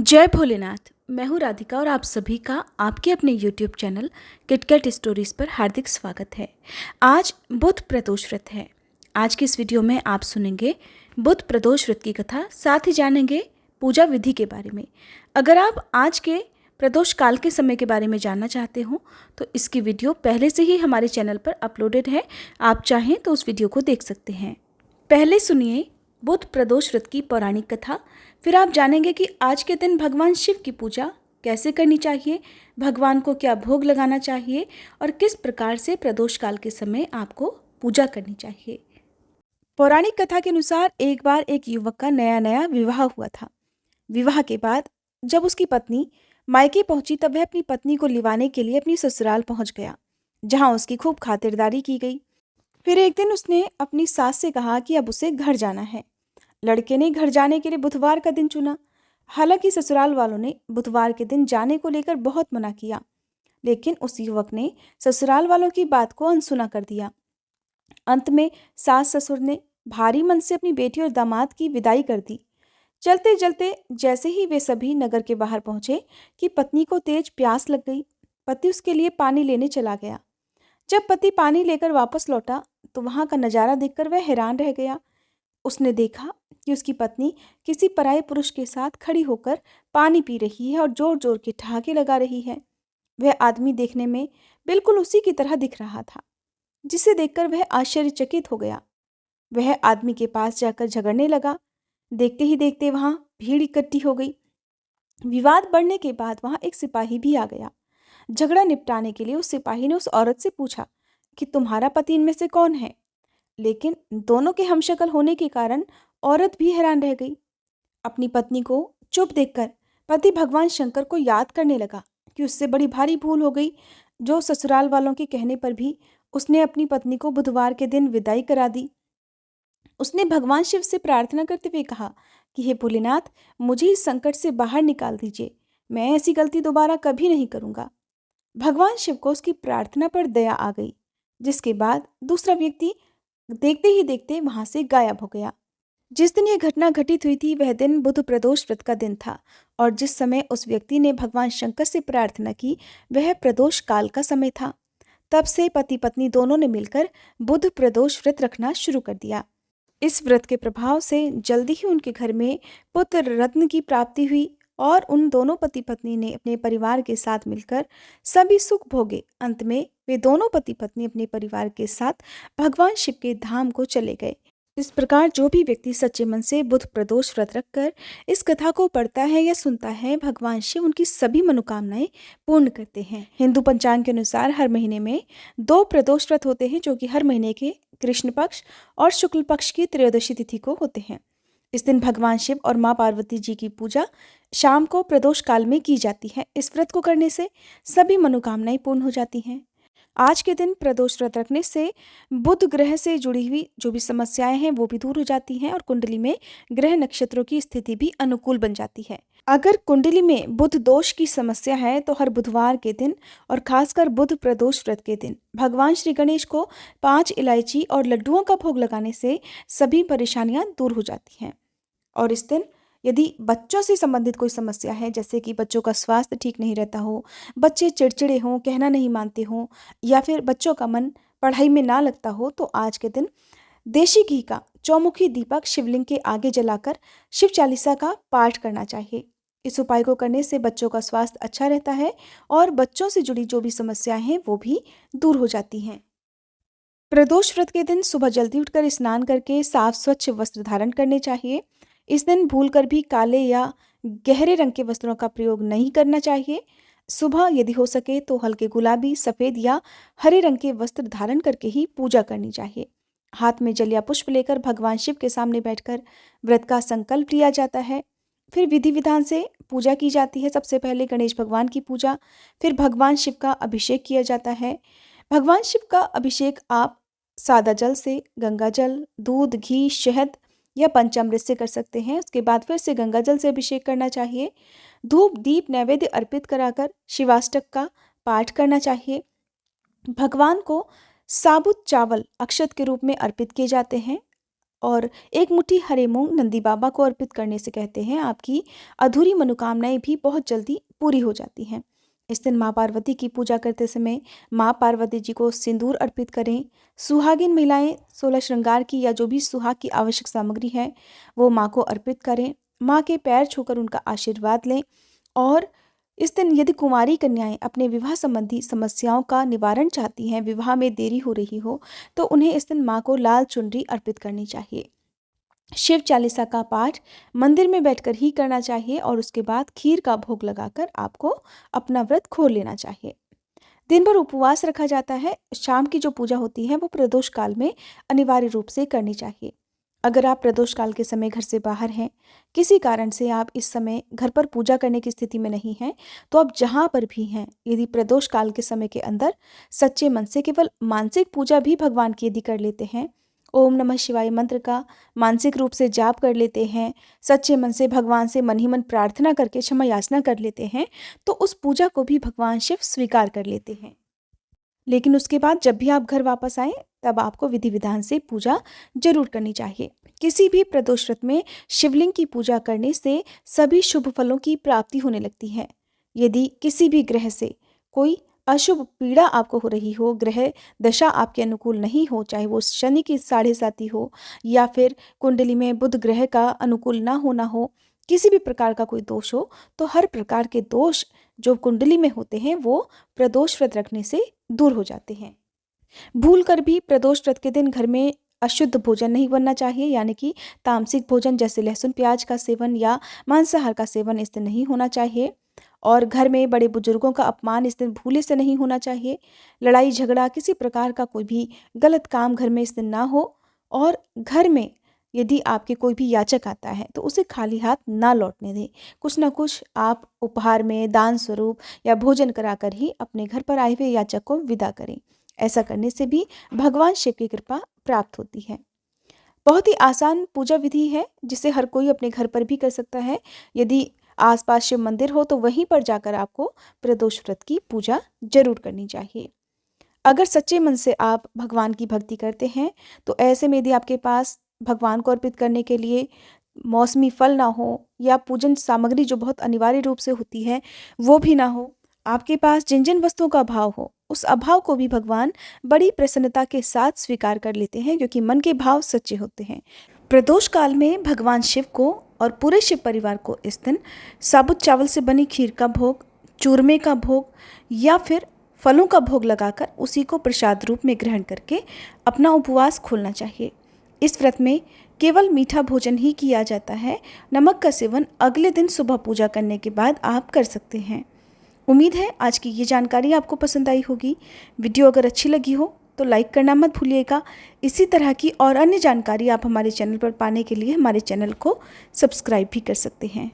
जय भोलेनाथ। मैं हूँ राधिका और आप सभी का आपके अपने YouTube चैनल किटकैट स्टोरीज पर हार्दिक स्वागत है। आज बुध प्रदोष व्रत है। आज की इस वीडियो में आप सुनेंगे बुध प्रदोष व्रत की कथा, साथ ही जानेंगे पूजा विधि के बारे में। अगर आप आज के प्रदोष काल के समय के बारे में जानना चाहते हो तो इसकी वीडियो पहले से ही हमारे चैनल पर अपलोडेड है, आप चाहें तो उस वीडियो को देख सकते हैं। पहले सुनिए बुध प्रदोष व्रत की पौराणिक कथा, फिर आप जानेंगे कि आज के दिन भगवान शिव की पूजा कैसे करनी चाहिए, भगवान को क्या भोग लगाना चाहिए और किस प्रकार से प्रदोष काल के समय आपको पूजा करनी चाहिए। पौराणिक कथा के अनुसार एक बार एक युवक का नया नया विवाह हुआ था। विवाह के बाद जब उसकी पत्नी मायके पहुंची तब वह अपनी पत्नी को लिवाने के लिए अपनी ससुराल पहुंच गया, जहां उसकी खूब खातिरदारी की गई। फिर एक दिन उसने अपनी सास से कहा कि अब उसे घर जाना है। लड़के ने घर जाने के लिए बुधवार का दिन चुना। हालांकि ससुराल वालों ने बुधवार के दिन जाने को लेकर बहुत मना किया, लेकिन उस युवक ने ससुराल वालों की बात को अनसुना कर दिया। अंत में सास ससुर ने भारी मन से अपनी बेटी और दामाद की विदाई कर दी। चलते चलते जैसे ही वे सभी नगर के बाहर पहुंचे कि पत्नी को तेज प्यास लग गई। पति उसके लिए पानी लेने चला गया। जब पति पानी लेकर वापस लौटा तो वहां का नजारा देखकर वह हैरान रह गया। उसने देखा कि उसकी पत्नी किसी पराये पुरुष के साथ खड़ी होकर पानी पी रही है और जोर जोर के ठहाके लगा रही है। वह आदमी देखने में बिल्कुल उसी की तरह दिख रहा था, जिसे देखकर वह आश्चर्यचकित हो गया। वह आदमी के पास जाकर झगड़ने लगा। देखते ही देखते वहां भीड़ इकट्ठी हो गई। विवाद बढ़ने के बाद वहां एक सिपाही भी आ गया। झगड़ा निपटाने के लिए उस सिपाही ने उस औरत से पूछा कि तुम्हारा पति इनमें से कौन है। लेकिन दोनों के हमशक्ल होने के कारण औरत भी हैरान रह गई। अपनी पत्नी को चुप देखकर पति भगवान शंकर को याद करने लगा कि उससे बड़ी भारी भूल हो गई, जो ससुराल वालों के कहने पर भी उसने अपनी पत्नी को बुधवार के दिन विदाई करा दी। उसने भगवान शिव से प्रार्थना करते हुए कहा कि हे भोलेनाथ, मुझे इस संकट से बाहर निकाल दीजिए। मैं ऐसी गलती दोबारा कभी नहीं करूंगा। भगवान शिव को उसकी प्रार्थना पर दया आ गई, जिसके बाद दूसरा व्यक्ति देखते ही देखते वहां से गायब हो गया। जिस दिन यह घटना घटित हुई थी वह दिन बुध प्रदोष व्रत का दिन था, और जिस समय उस व्यक्ति ने भगवान शंकर से प्रार्थना की वह प्रदोष काल का समय था। तब से पति पत्नी दोनों ने मिलकर बुध प्रदोष व्रत रखना शुरू कर दिया। इस व्रत के प्रभाव से जल्दी ही उनके घर में पुत्र रत्न की प्राप्ति हुई और उन दोनों पति पत्नी ने अपने परिवार के साथ मिलकर सभी सुख भोगे। अंत में वे दोनों पति पत्नी अपने परिवार के साथ भगवान शिव के धाम को चले गए। इस प्रकार जो भी व्यक्ति सच्चे मन से बुध प्रदोष व्रत रखकर इस कथा को पढ़ता है या सुनता है, भगवान शिव उनकी सभी मनोकामनाएं पूर्ण करते हैं। हिंदू पंचांग के अनुसार हर महीने में 2 प्रदोष व्रत होते हैं, जो कि हर महीने के कृष्ण पक्ष और शुक्ल पक्ष की त्रयोदशी तिथि को होते हैं। इस दिन भगवान शिव और माँ पार्वती जी की पूजा शाम को प्रदोष काल में की जाती है। इस व्रत को करने से सभी मनोकामनाएं पूर्ण हो जाती हैं। आज के दिन प्रदोष व्रत रखने से बुध ग्रह से जुड़ी हुई जो भी समस्याएं हैं वो भी दूर हो जाती हैं और कुंडली में ग्रह नक्षत्रों की स्थिति भी अनुकूल बन जाती है। अगर कुंडली में बुध दोष की समस्या है तो हर बुधवार के दिन और खासकर बुध प्रदोष व्रत के दिन भगवान श्री गणेश को 5 इलायची और लड्डुओं का भोग लगाने से सभी परेशानियां दूर हो जाती हैं। और इस दिन यदि बच्चों से संबंधित कोई समस्या है, जैसे कि बच्चों का स्वास्थ्य ठीक नहीं रहता हो, बच्चे चिड़चिड़े हों, कहना नहीं मानते हों, या फिर बच्चों का मन पढ़ाई में ना लगता हो, तो आज के दिन देशी घी का चौमुखी दीपक शिवलिंग के आगे जलाकर शिव चालीसा का पाठ करना चाहिए। इस उपाय को करने से बच्चों का स्वास्थ्य अच्छा रहता है और बच्चों से जुड़ी जो भी समस्याएं हैं वो भी दूर हो जाती हैं। प्रदोष व्रत के दिन सुबह जल्दी उठकर स्नान करके साफ स्वच्छ वस्त्र धारण करने चाहिए। इस दिन भूलकर भी काले या गहरे रंग के वस्त्रों का प्रयोग नहीं करना चाहिए। सुबह यदि हो सके तो हल्के गुलाबी, सफेद या हरे रंग के वस्त्र धारण करके ही पूजा करनी चाहिए। हाथ में जल या पुष्प लेकर भगवान शिव के सामने बैठकर व्रत का संकल्प लिया जाता है। फिर विधि विधान से पूजा की जाती है। सबसे पहले गणेश भगवान की पूजा, फिर भगवान शिव का अभिषेक किया जाता है। भगवान शिव का अभिषेक आप सादा जल से, गंगा जल, दूध, घी, शहद या पंचामृत से कर सकते हैं। उसके बाद फिर से गंगा जल से अभिषेक करना चाहिए। धूप दीप नैवेद्य अर्पित कराकर शिवाष्टक का पाठ करना चाहिए। भगवान को साबुत चावल अक्षत के रूप में अर्पित किए जाते हैं। और एक मुट्ठी हरे मूंग नंदी बाबा को अर्पित करने से कहते हैं आपकी अधूरी मनोकामनाएं भी बहुत जल्दी पूरी हो जाती हैं। इस दिन माँ पार्वती की पूजा करते समय माँ पार्वती जी को सिंदूर अर्पित करें। सुहागिन महिलाएं 16 श्रृंगार की या जो भी सुहाग की आवश्यक सामग्री है वो माँ को अर्पित करें। माँ के पैर छूकर उनका आशीर्वाद लें। और इस दिन यदि कुंवारी कन्याएं अपने विवाह संबंधी समस्याओं का निवारण चाहती हैं, विवाह में देरी हो रही हो, तो उन्हें इस दिन माँ को लाल चुनरी अर्पित करनी चाहिए। शिव चालीसा का पाठ मंदिर में बैठकर ही करना चाहिए और उसके बाद खीर का भोग लगाकर आपको अपना व्रत खोल लेना चाहिए। दिन भर उपवास रखा जाता है। शाम की जो पूजा होती है वो प्रदोष काल में अनिवार्य रूप से करनी चाहिए। अगर आप प्रदोष काल के समय घर से बाहर हैं, किसी कारण से आप इस समय घर पर पूजा करने की स्थिति में नहीं हैं, तो आप जहाँ पर भी हैं, यदि प्रदोष काल के समय के अंदर सच्चे मन से केवल मानसिक पूजा भी भगवान की यदि कर लेते हैं, ओम नमः शिवाय मंत्र का मानसिक रूप से जाप कर लेते हैं, सच्चे मन से भगवान से मन ही मन प्रार्थना करके क्षमा याचना कर लेते हैं, तो उस पूजा को भी भगवान शिव स्वीकार कर लेते हैं। लेकिन उसके बाद जब भी आप घर वापस आएं, तब आपको विधि विधान से पूजा जरूर करनी चाहिए। किसी भी प्रदोष व्रत में शिवलिंग की पूजा करने से सभी शुभ फलों की प्राप्ति होने लगती है। यदि किसी भी ग्रह से कोई अशुभ पीड़ा आपको हो रही हो, ग्रह दशा आपके अनुकूल नहीं हो, चाहे वो शनि की 7.5 हो या फिर कुंडली में बुध ग्रह का अनुकूल ना होना हो, किसी भी प्रकार का कोई दोष हो, तो हर प्रकार के दोष जो कुंडली में होते हैं वो प्रदोष व्रत रखने से दूर हो जाते हैं। भूल कर भी प्रदोष व्रत के दिन घर में अशुद्ध भोजन नहीं बनना चाहिए, यानी कि तामसिक भोजन जैसे लहसुन प्याज का सेवन या मांसाहार का सेवन इस दिन नहीं होना चाहिए। और घर में बड़े बुजुर्गों का अपमान इस दिन भूले से नहीं होना चाहिए। लड़ाई झगड़ा किसी प्रकार का कोई भी गलत काम घर में इस दिन ना हो। और घर में यदि आपके कोई भी याचक आता है तो उसे खाली हाथ ना लौटने दें। कुछ ना कुछ आप उपहार में दान स्वरूप या भोजन कराकर ही अपने घर पर आए हुए याचक को विदा करें। ऐसा करने से भी भगवान शिव की कृपा प्राप्त होती है। बहुत ही आसान पूजा विधि है जिसे हर कोई अपने घर पर भी कर सकता है। यदि आसपास शिव मंदिर हो तो वहीं पर जाकर आपको प्रदोष व्रत की पूजा जरूर करनी चाहिए। अगर सच्चे मन से आप भगवान की भक्ति करते हैं तो ऐसे में यदि आपके पास भगवान को अर्पित करने के लिए मौसमी फल ना हो या पूजन सामग्री जो बहुत अनिवार्य रूप से होती है वो भी ना हो, आपके पास जिन जिन वस्तुओं का अभाव हो, उस अभाव को भी भगवान बड़ी प्रसन्नता के साथ स्वीकार कर लेते हैं, क्योंकि मन के भाव सच्चे होते हैं। प्रदोष काल में भगवान शिव को और पूरे शिव परिवार को इस दिन साबुत चावल से बनी खीर का भोग, चूरमे का भोग या फिर फलों का भोग लगाकर उसी को प्रसाद रूप में ग्रहण करके अपना उपवास खोलना चाहिए। इस व्रत में केवल मीठा भोजन ही किया जाता है। नमक का सेवन अगले दिन सुबह पूजा करने के बाद आप कर सकते हैं। उम्मीद है आज की ये जानकारी आपको पसंद आई होगी। वीडियो अगर अच्छी लगी हो तो लाइक करना मत भूलिएगा। इसी तरह की और अन्य जानकारी आप हमारे चैनल पर पाने के लिए हमारे चैनल को सब्सक्राइब भी कर सकते हैं।